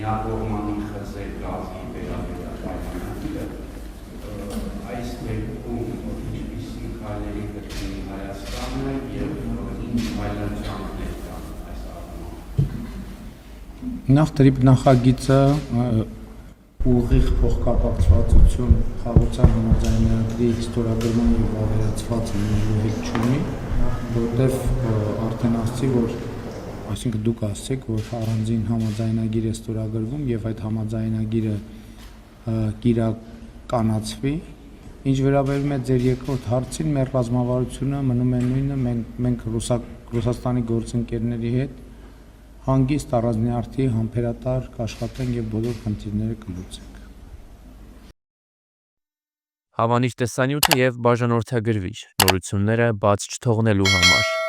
միակողմանի խզեր գազի վերաբերյալ պայմանագիրը այս դեպքում ինչպիսի քայլերի կգտնի Հայաստանը եւ ինչ այլընտրանքներ կան այս առումով։ Նախ տրիպ նախագիծը ուղիղ փոխկապակցվածություն խաղաղության համաձայնագրի ստորագրման եւ ավելացված լինելու հետ չունի, որտեղ արդեն ասացի, որ այսինքն դուք ասացիք, որ առանձին համաձայնագիր է ստորագրվում եւ այդ համաձայնագիրը կիրականացվի։ Ինչ վերաբերում է ձեր երկրորդ հարցին, մեր ռազմավարությունը մնում է նույնը, մենք Ռուսաստանի գործընկերների հետ հանգիստ առանձնյարդի համբերատար կաշխատենք եւ բոլոր խնդիրները կլուծենք։ Հավանիչ տեսանյութը եւ բաժանորդագրվիչ նորությունները բաց չթողնելու համար